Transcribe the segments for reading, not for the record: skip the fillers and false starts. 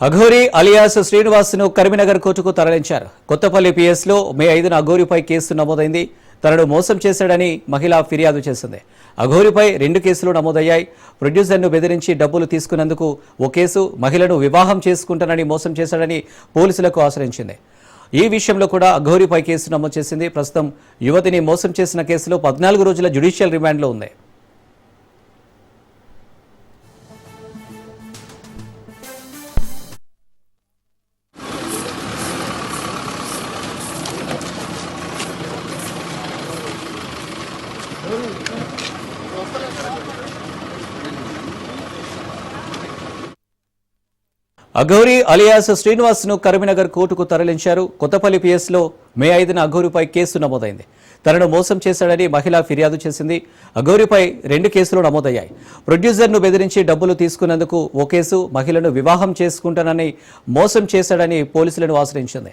Aghori alias శ్రీనివాస్ను Karimnagar కోర్టుకు తరలించారు. కొత్తపల్లి పిఎస్లో మే 5న అఘోరిపై case నమోదైంది. తనను మోసం చేశాడని మహిళ ఫిర్యాదు చేసింది. అఘోరిపై 2 కేసులు నమోదయ్యాయి. ప్రొడ్యూసర్ను బెదిరించి డబ్బులు తీసుకున్నందుకు ఓ కేసు, మహిళను వివాహం చేసుకుంటానని మోసం చేశాడని పోలీసులకు ఆశ్రయించింది. ఈ విషయంలో కూడా అఘోరిపై కేసు నమోదు చేసింది. ప్రస్తుతం యువతిని మోసం చేసిన కేసులో 14 రోజుల జ్యుడిషియల్ రిమాండ్లో ఉంది. అఘోరి అలియాస్ శ్రీనివాస్ను కరీంనగర్ కోర్టుకు తరలించారు. కొత్తపల్లి పిఎస్లో మే 5న అఘోరిపై కేసు నమోదైంది. తనను మోసం చేశాడని మహిళ ఫిర్యాదు చేసింది. అఘోరిపై 2 కేసులు నమోదయ్యాయి. ప్రొడ్యూసర్ను బెదిరించి డబ్బులు తీసుకున్నందుకు ఓ కేసు, మహిళను వివాహం చేసుకుంటానని మోసం చేశాడని పోలీసులను ఆశ్రయించింది.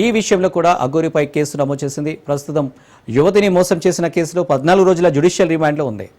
ఈ విషయంలో కూడా అఘోరిపై కేసు నమోదు చేసింది. ప్రస్తుతం యువతిని మోసం చేసిన కేసులో 14 రోజుల జ్యుడిషియల్ రిమాండ్లో ఉంది.